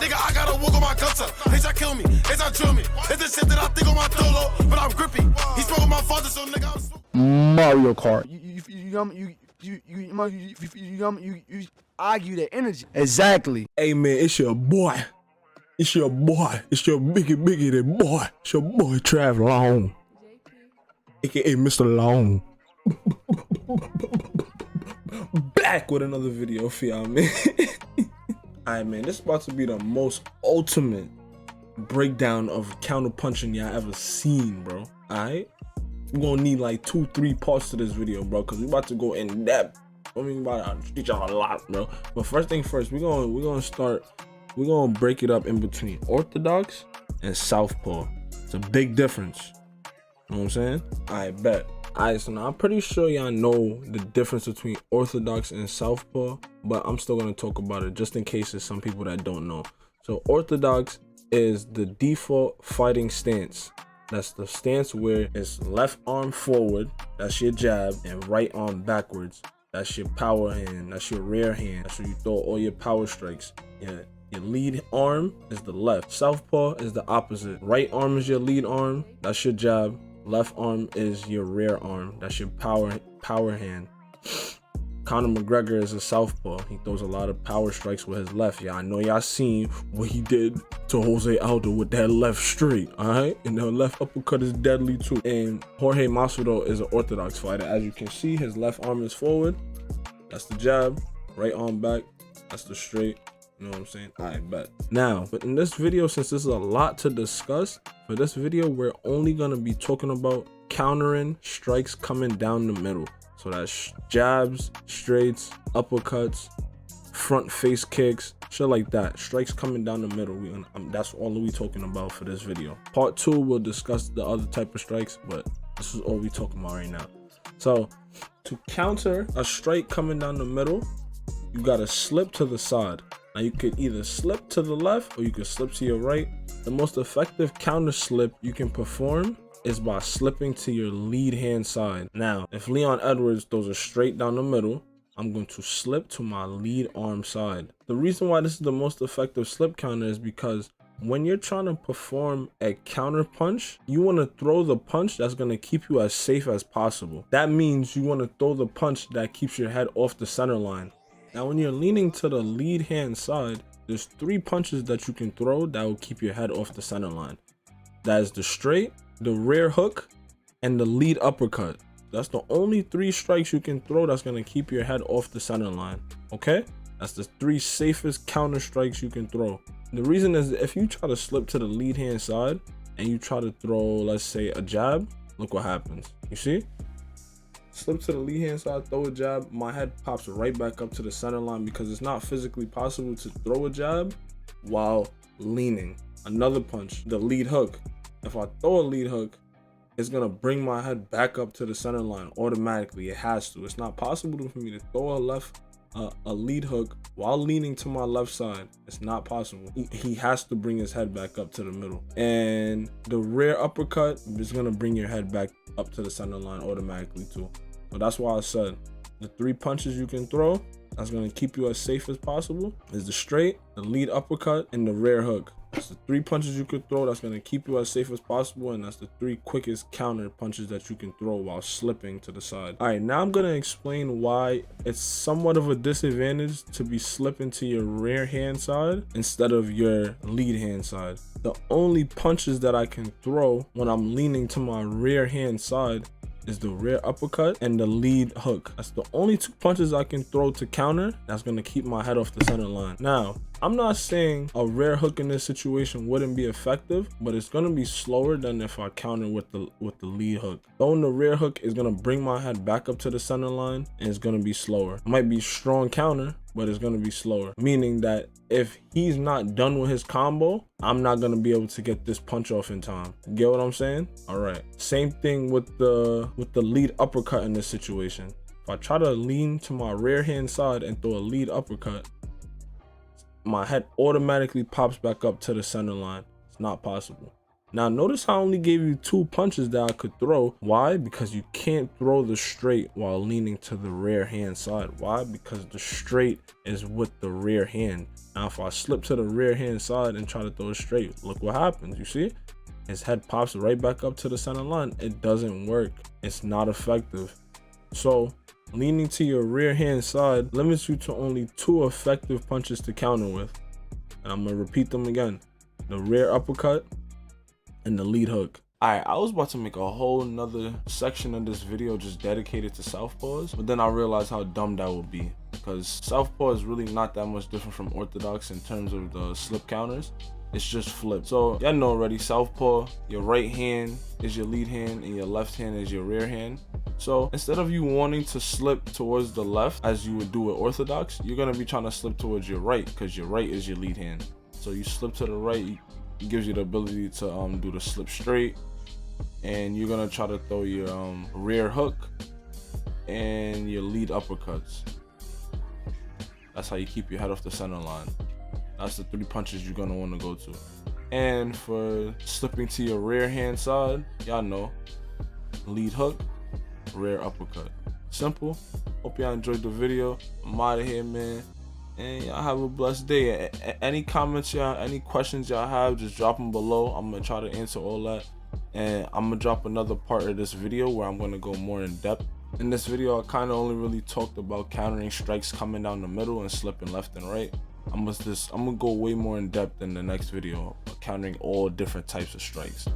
Nigga, I gotta walk on my gutter. They try kill me, they try drill me. It's the shit that I think on my dolo, but I'm grippy. He spoke with my father, so nigga, I'm Mario Kart. You argue the energy. Exactly. Hey man, it's your boy. It's your boy. It's your biggie that boy. It's your boy Trav Long, aka Mr. Long. Back with another video for y'all, man. Alright, man, this is about to be the most ultimate breakdown of counterpunching y'all ever seen, bro. Alright, we're gonna need like 2-3 parts to this video, bro, because we about to go in depth. I mean, we about to teach y'all a lot, bro. But first thing first, we're gonna break it up in between Orthodox and Southpaw. It's a big difference. You know what I'm saying? I bet. Alright, so now I'm pretty sure y'all know the difference between Orthodox and Southpaw, but I'm still gonna talk about it just in case there's some people that don't know. So Orthodox is the default fighting stance. That's the stance where it's left arm forward, that's your jab, and right arm backwards. That's your power hand, that's your rear hand. That's where you throw all your power strikes. Yeah. Your lead arm is the left. Southpaw is the opposite. Right arm is your lead arm, that's your jab. Left arm is your rear arm, that's your power hand. Conor McGregor is a southpaw. He throws a lot of power strikes with his left. Yeah, I know y'all seen what he did to Jose Aldo with that left straight, all right? And the left uppercut is deadly too. And Jorge Masvidal is an Orthodox fighter. As you can see, his left arm is forward. That's the jab. Right arm back. That's the straight. You know what I'm saying? I bet. Now, but in this video, since there's a lot to discuss, for this video, we're only gonna be talking about countering strikes coming down the middle. So that's jabs, straights, uppercuts, front face kicks, shit like that. Strikes coming down the middle. That's all we talking about for this video. Part 2, we'll discuss the other type of strikes, but this is all we talking about right now. So to counter a strike coming down the middle, you gotta slip to the side. Now you could either slip to the left or you could slip to your right. The most effective counter slip you can perform is by slipping to your lead hand side. Now, if Leon Edwards throws a straight down the middle, I'm going to slip to my lead arm side. The reason why this is the most effective slip counter is because when you're trying to perform a counter punch, you want to throw the punch that's going to keep you as safe as possible. That means you want to throw the punch that keeps your head off the center line. Now, when you're leaning to the lead hand side, there's 3 punches that you can throw that will keep your head off the center line. That is the straight, the rear hook, and the lead uppercut. That's the only 3 strikes you can throw that's going to keep your head off the center line. Okay? That's the 3 safest counter strikes you can throw. The reason is if you try to slip to the lead hand side and you try to throw, let's say, a jab, look what happens. You see? Slip to the lead hand side, throw a jab, my head pops right back up to the center line because it's not physically possible to throw a jab while leaning. Another punch, the lead hook. If I throw a lead hook, it's gonna bring my head back up to the center line automatically. It has to. It's not possible for me to throw a lead hook while leaning to my left side. It's not possible. He has to bring his head back up to the middle. And the rear uppercut is gonna bring your head back up to the center line automatically too. So that's why I said the 3 punches you can throw that's gonna keep you as safe as possible is the straight, the lead uppercut, and the rear hook. That's the 3 punches you could throw that's going to keep you as safe as possible, and that's the 3 quickest counter punches that you can throw while slipping to the side. All right, now I'm going to explain why it's somewhat of a disadvantage to be slipping to your rear hand side instead of your lead hand side. The only punches that I can throw when I'm leaning to my rear hand side is the rear uppercut and the lead hook. That's the only 2 punches I can throw to counter that's going to keep my head off the center line. Now, I'm not saying a rear hook in this situation wouldn't be effective, but it's going to be slower than if I counter with the lead hook. Throwing the rear hook is going to bring my head back up to the center line and it's going to be slower. It might be strong counter, but it's going to be slower, meaning that if he's not done with his combo, I'm not going to be able to get this punch off in time. Get what I'm saying? All right. Same thing with the lead uppercut in this situation. If I try to lean to my rear hand side and throw a lead uppercut, my head automatically pops back up to the center line. It's not possible. Now notice how I only gave you 2 punches that I could throw. Why? Because you can't throw the straight while leaning to the rear hand side. Why? Because the straight is with the rear hand. Now if I slip to the rear hand side and try to throw it straight, look what happens. You see? His head pops right back up to the center line. It doesn't work. It's not effective. So leaning to your rear hand side limits you to only 2 effective punches to counter with. And I'm gonna repeat them again. The rear uppercut and the lead hook. Alright, I was about to make a whole nother section of this video just dedicated to southpaws, but then I realized how dumb that would be, because southpaw is really not that much different from orthodox in terms of the slip counters. It's just flipped. So y'all know already, southpaw, your right hand is your lead hand and your left hand is your rear hand. So instead of you wanting to slip towards the left as you would do with orthodox, you're gonna be trying to slip towards your right, because your right is your lead hand. So you slip to the right, it gives you the ability to do the slip straight, and you're gonna try to throw your rear hook and your lead uppercuts. That's how you keep your head off the center line. That's the 3 punches you're gonna want to go to. And for slipping to your rear hand side, y'all know, lead hook, rear uppercut. Simple. Hope y'all enjoyed the video. I'm out of here, man. And y'all have a blessed day. Any comments y'all, any questions y'all have, just drop them below. I'm gonna try to answer all that. And I'm gonna drop another part of this video where I'm gonna go more in depth. In this video, I kind of only really talked about countering strikes coming down the middle and slipping left and right. I'm gonna go way more in depth in the next video, countering all different types of strikes.